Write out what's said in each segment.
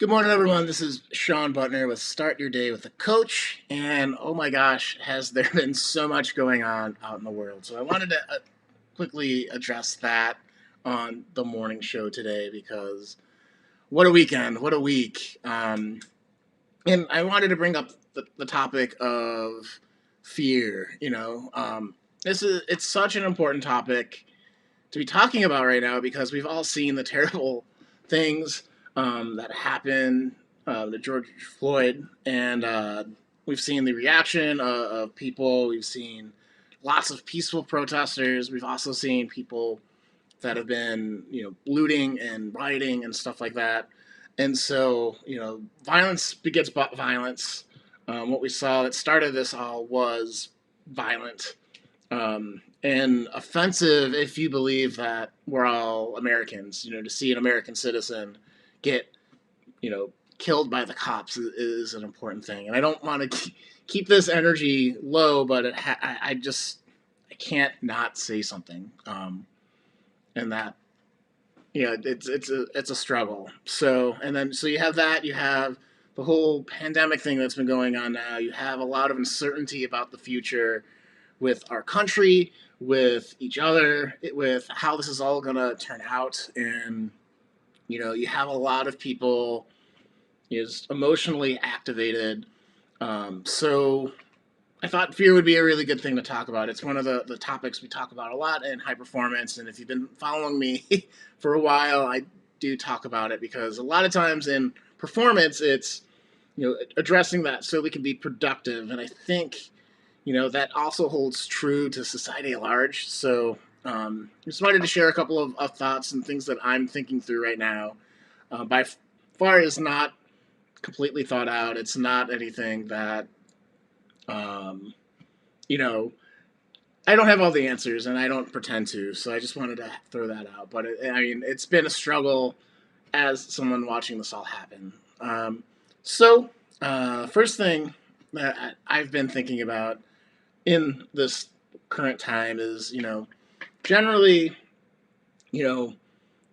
Good morning, everyone. This is Sean Butner with Start Your Day with a Coach. And oh my gosh, has there been so much going on out in the world? So I wanted to quickly address that on the morning show today because what a weekend, what a week. And I wanted to bring up the topic of fear. It's such an important topic to be talking about right now because we've all seen the terrible things that happened to George Floyd, and we've seen the reaction of people. We've seen lots of peaceful protesters. We've also seen people that have been, looting and rioting and stuff like that. And so, violence begets violence. What we saw that started this all was violent and offensive if you believe that we're all Americans. To see an American citizen get, killed by the cops is an important thing. And I don't want to keep this energy low, but I can't not say something. And that, it's a struggle. So you have that. You have the whole pandemic thing that's been going on now. You have a lot of uncertainty about the future with our country, with each other, with how this is all going to turn out. And, you have a lot of people is emotionally activated. So I thought fear would be a really good thing to talk about. It's one of the topics we talk about a lot in high performance. And if you've been following me for a while, I do talk about it because a lot of times in performance, it's, addressing that so we can be productive. And I think that also holds true to society at large. So just wanted to share a couple of thoughts and things that I'm thinking through right now. By far is not completely thought out. It's not anything that, um, you know, I don't have all the answers and I don't pretend to. So I just wanted to throw that out. But it's been a struggle as someone watching this all happen. First thing that I've been thinking about in this current time is, generally, you know,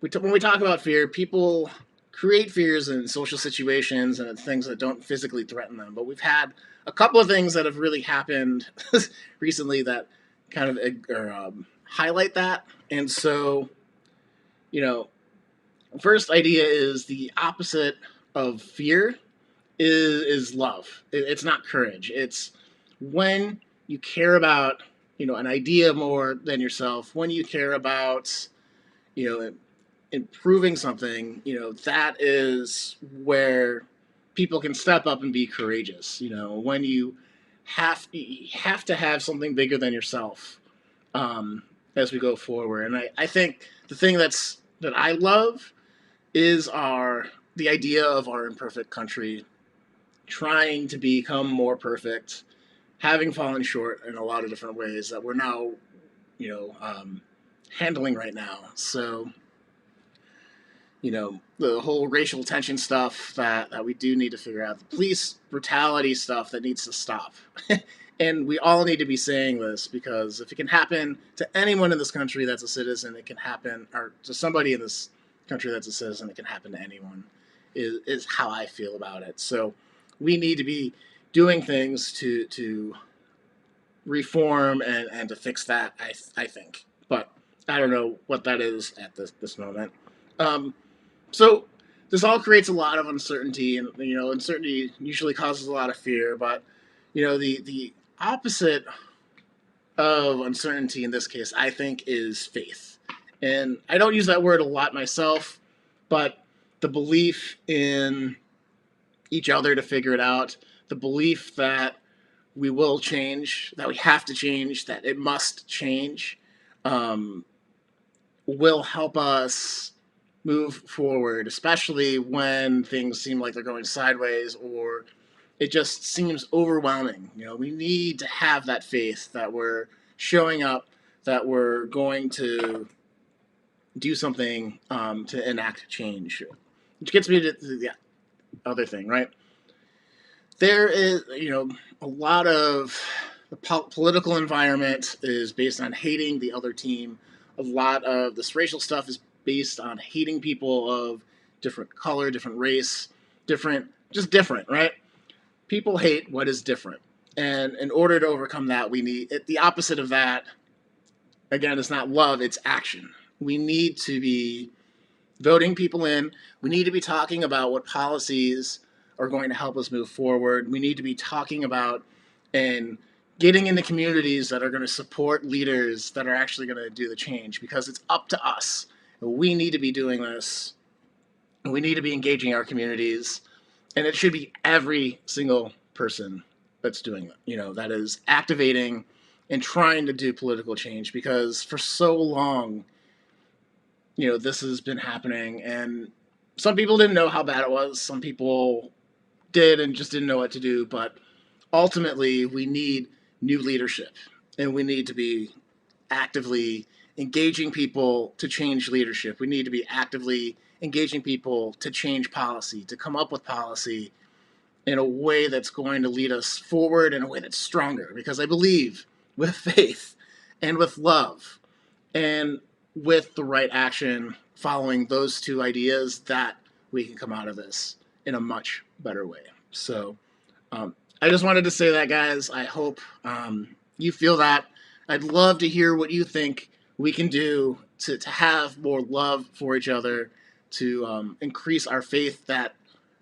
when we talk about fear, people create fears in social situations and things that don't physically threaten them. But we've had a couple of things that have really happened recently that kind of highlight that. And so, you know, first idea is the opposite of fear is love. It's not courage. It's when you care about an idea more than yourself. When you care about you know improving something, that is where people can step up and be courageous. When you have to have something bigger than yourself as we go forward. And I think the thing that I love is our the idea of our imperfect country trying to become more perfect, having fallen short in a lot of different ways that we're now, you know, um, handling right now. So, the whole racial tension stuff that we do need to figure out, the police brutality stuff that needs to stop. And we all need to be saying this because if it can happen to anyone in this country that's a citizen, it can happen, or to somebody in this country that's a citizen, it can happen to anyone, is how I feel about it. So we need to be doing things to reform and to fix that, I think. But I don't know what that is at this moment. Um, so this all creates a lot of uncertainty, and uncertainty usually causes a lot of fear. But the opposite of uncertainty in this case, I think, is faith. And I don't use that word a lot myself, but the belief in each other to figure it out, the belief that we will change, that we have to change, that it must change, um, will help us move forward, especially when things seem like they're going sideways or it just seems overwhelming. We need to have that faith that we're showing up, that we're going to do something to enact change. Which gets me to the other thing, right? There is, a lot of the political environment is based on hating the other team. A lot of this racial stuff is based on hating people of different color, different race, different, just different, right? People hate what is different. And in order to overcome that, we need the opposite of that. Again, it's not love, it's action. We need to be voting people in. We need to be talking about what policies are going to help us move forward. We need to be talking about and getting into communities that are going to support leaders that are actually going to do the change, because it's up to us. We need to be doing this. We need to be engaging our communities, and it should be every single person that's doing that, that is activating and trying to do political change, because for so long, this has been happening, and some people didn't know how bad it was. Some people did and just didn't know what to do. But ultimately, we need new leadership, and we need to be actively engaging people to change leadership. We need to be actively engaging people to change policy, to come up with policy in a way that's going to lead us forward, in a way that's stronger. Because I believe with faith and with love and with the right action, following those two ideas, that we can come out of this in a much better way. So I just wanted to say that, guys. I hope you feel that. I'd love to hear what you think we can do to have more love for each other, to increase our faith that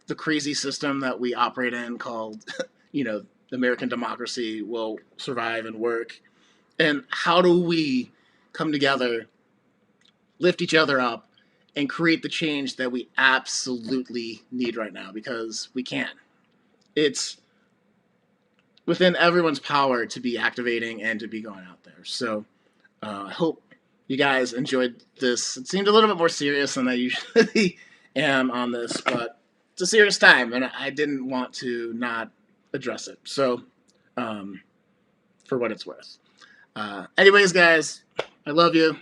the crazy system that we operate in, called, American democracy, will survive and work. And how do we come together, lift each other up, and create the change that we absolutely need right now? Because we can. It's within everyone's power to be activating and to be going out there. So I hope you guys enjoyed this. It seemed a little bit more serious than I usually am on this, but it's a serious time, and I didn't want to not address it. So for what it's worth. Anyways, guys, I love you.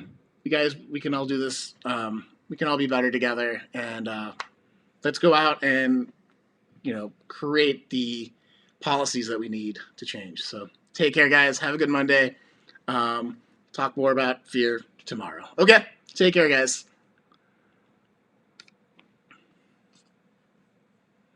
You guys, we can all do this. We can all be better together, and let's go out and create the policies that we need to change. So take care, guys. Have a good Monday. Talk more about fear tomorrow. Okay, take care, guys.